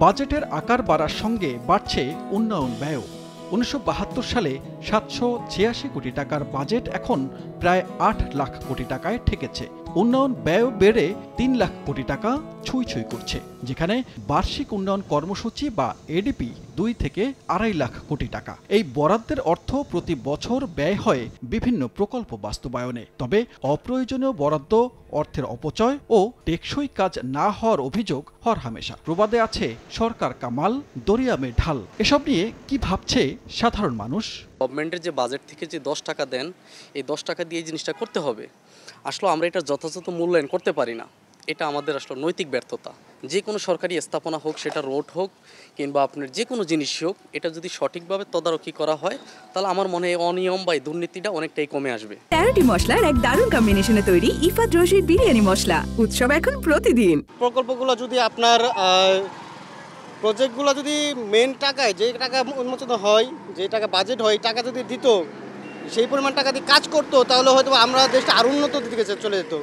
বাজেটের আকার বাড়ার সঙ্গে বাড়ছে উন্নয়ন ব্যয়। ১৯৭২ সালে ৭৮৬ কোটি টাকার বাজেট এখন প্রায় ৮ লাখ কোটি টাকায় ঠেকেছে। উন্নয়ন ব্যয় বেড়ে ৩ লাখ কোটি টাকা ছুঁই করছে, যেখানে বার্ষিক উন্নয়ন কর্মসূচি বা এডিপি ২ থেকে ২.৫ লাখ কোটি টাকা। এই বরাদ্দের অর্থ প্রতি বছর ব্যয় হয় বিভিন্ন প্রকল্প বাস্তবায়নে। তবে অপ্রয়োজনীয় বরাদ্দ, অর্থের অপচয় ও টেকসই কাজ না হওয়ার অভিযোগ হরহামেশা। প্রবাদে আছে সরকার কামাল, দরিয়া মে ঢাল। এসব নিয়ে কি ভাবছে সাধারণ মানুষ? গভর্নমেন্টের যে বাজেট থেকে যে 10 টাকা দেন, এই 10 টাকা দিয়ে এই জিনিসটা করতে হবে। আসলে আমরা এটা যথাযথ মূল্যায়ন করতে পারি না। এটা আমাদের আসলে নৈতিক ব্যর্থতা। যে কোনো সরকারি স্থাপনা হোক, সেটা রোড হোক কিংবা আপনার যে কোনো জিনিস হোক, এটা যদি সঠিকভাবে তদারকি করা হয় তাহলে আমার মনে হয় অনিয়ম বা দুর্নীতিটা অনেকটাই কমে আসবে। 13টি মশলার এক দারুণ কম্বিনেশনে তৈরি ইফাত রশিদ বিরিয়ানি মশলা। উৎসব এখন প্রতিদিন। প্রকল্পগুলো যদি আপনার প্রজেক্টগুলো যদি মেন টাকায় যে টাকা উন্মোচন হয়, যে টাকা বাজেট হয়, টাকা যদি দিত, সেই পরিমাণ টাকা দিয়ে কাজ করতো, তাহলে হয়তো আমরা দেশটা আরও উন্নত দিকে চলে যেত।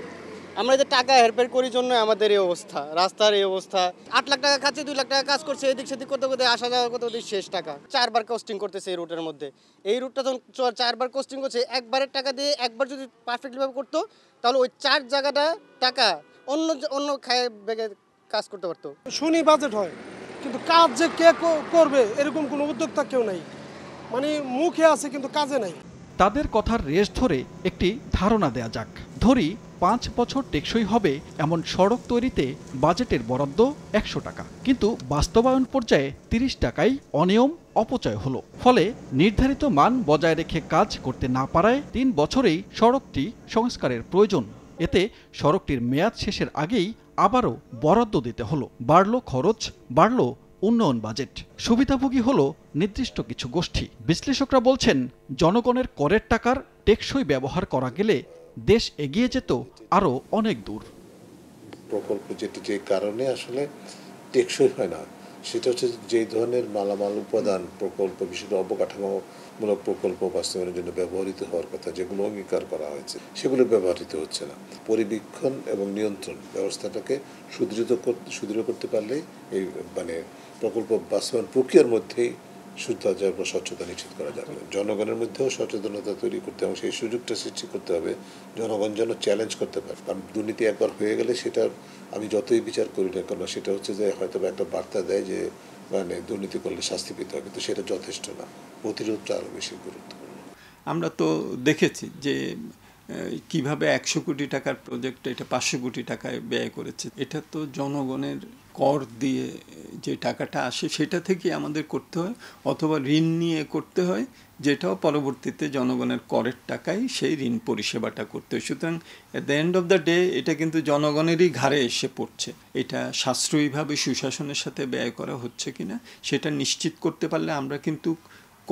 আমরা যে টাকা হেরফের করি জন্য আমাদের এই অবস্থা, রাস্তার এই অবস্থা। ৮ লাখ টাকা খাচ্ছে, 2 লাখ টাকা কাজ করছে, এদিক সেদিক করতে করতে আসা যাওয়া করতে করতে শেষ টাকা। 4 বার কস্টিং করতেছে এই রুটের মধ্যে। এই রুটটা যখন 4 বার কস্টিং করছে, একবারের টাকা দিয়ে একবার যদি পারফেক্টলিভাবে করতো, তাহলে ওই 4 জায়গাটা টাকা অন্য খায় বেগে কাজ করতে পারতো। শুনি বাজেট হয়, কিন্তু কাজ যে কে করবে এরকম কোনো উদ্যোক্তা কেউ নাই। মানে মুখে আছে কিন্তু কাজে নাই। তাদের কথার রেশ ধরে একটি ধারণা দেয়া যাক। ধরি 5 বছর টেকসই হবে এমন সড়ক তৈরিতে বাজেটের বরাদ্দ 100 টাকা, কিন্তু বাস্তবায়ন পর্যায়ে 30 টাকায় অনিয়ম, অপচয় হলো। ফলে নির্ধারিত মান বজায় রেখে কাজ করতে না পারায় 3 বছরেই সড়কটি সংস্কারের প্রয়োজন। এতে সড়কটির মেয়াদ শেষের আগেই আবারও বরাদ্দ দিতে হলো। বাড়ল খরচ, বাড়ল উন্নয়ন বাজেট। সুবিধাভোগী হলো নির্দিষ্ট কিছু গোষ্ঠী। বিশ্লেষকরা বলছেন, জনগণের করের টাকার টেকসই ব্যবহার করা গেলে দেশ এগিয়ে যেত আরও অনেক দূর। প্রকল্প যে কারণে আসলে টেকসই হয় না, সেটা হচ্ছে যে ধরনের মালামাল উপাদান প্রকল্প, বিশেষ করে অবকাঠামোমূলক প্রকল্প বাস্তবায়নের জন্য ব্যবহৃত হওয়ার কথা, যেগুলো অঙ্গীকার করা হয়েছে, সেগুলো ব্যবহৃত হচ্ছে না। পরিবীক্ষণ এবং নিয়ন্ত্রণ ব্যবস্থাটাকে সুদৃঢ় করতে পারলেই এই প্রকল্প বাস্তবায়ন প্রক্রিয়ার মধ্যেই শুদ্ধতা এবং স্বচ্ছতা নিশ্চিত করা যাবে। জনগণের মধ্যেও সচেতনতা তৈরি করতে হবে, সেই সুযোগটা সৃষ্টি করতে হবে, জনগণ যেন চ্যালেঞ্জ করতে পারে। কারণ দুর্নীতি একবার হয়ে গেলে সেটার আমি যতই বিচার করি না কেন, সেটা হচ্ছে যে হয়তো একটা বার্তা দেয় যে দুর্নীতি করলে শাস্তি পেতে হবে, কিন্তু সেটা যথেষ্ট না। প্রতিরোধটা আরও বেশি গুরুত্বপূর্ণ। আমরা তো দেখেছি যে কিভাবে 100 কোটি টাকার প্রজেক্ট এটা 500 কোটি টাকায় ব্যয় করেছে। এটা তো জনগণের কর দিয়ে যে টাকাটা আসে সেটা থেকে আমাদের করতে হয়, অথবা ঋণ নিয়ে করতে হয়, যেটাও পরবর্তীতে জনগণের করের টাকায় সেই ঋণ পরিষেবাটা করতে হয়। সুতরাং at the end of the day এটা কিন্তু জনগণেরই ঘাড়ে এসে পড়ছে। এটা সাশ্রয়ীভাবে সুশাসনের সাথে ব্যয় করা হচ্ছে কিনা সেটা নিশ্চিত করতে পারলে আমরা কিন্তু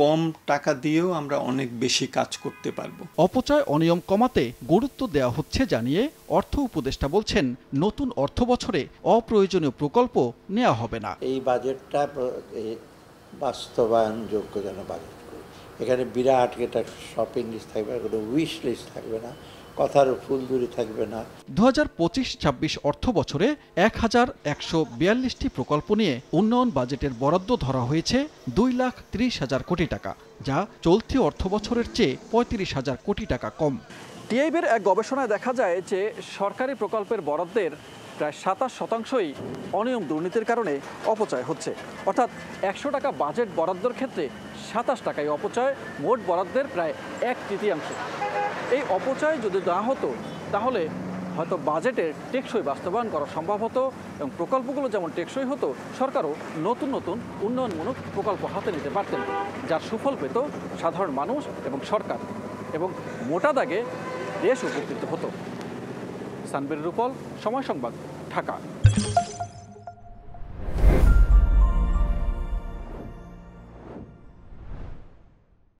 কম টাকা দিয়েও আমরা অনেক বেশি কাজ করতে পারবো। অপচয়, অনিয়ম কমাতে গুরুত্ব দেওয়া হচ্ছে জানিয়ে অর্থ উপদেষ্টা বলছেন, নতুন অর্থ বছরে অপ্রয়োজনীয় প্রকল্প নেওয়া হবে না। এই বাজেটটা বাস্তবায়নযোগ্য যেন বাজেট করি। এখানে বিরাট একটা শপিং লিস্ট থাকবে, কোনো উইশ লিস্ট থাকবে না, কথার ফুলঝুরি থাকবে না। 2025-26 অর্থ বছরে 1142টি প্রকল্প নিয়ে উন্নয়ন বাজেটের বরাদ্দ ধরা হয়েছে 2,30,000 কোটি টাকা, যা চলতি অর্থ বছরের চেয়ে 35,000 কোটি টাকা কম। টিআইবির এক গবেষণায় দেখা যায় যে সরকারি প্রকল্পের বরাদ্দের প্রায় 27%ই অনিয়ম, দুর্নীতির কারণে অপচয় হচ্ছে। অর্থাৎ 100 টাকা বাজেট বরাদ্দের ক্ষেত্রে 27 টাকায় অপচয়, মোট বরাদ্দের প্রায় 1/3। এই অপচয় যদি না হতো তাহলে হয়তো বাজেটের টেকসই বাস্তবায়ন করা সম্ভব হতো এবং প্রকল্পগুলো যেমন টেকসই হতো, সরকারও নতুন নতুন উন্নয়নমূলক প্রকল্প হাতে নিতে পারতেন, যার সুফল পেত সাধারণ মানুষ এবং সরকার, এবং মোটা দাগে দেশ উপকৃত হতো। সানবীর রূপল, সময় সংবাদ, ঢাকা।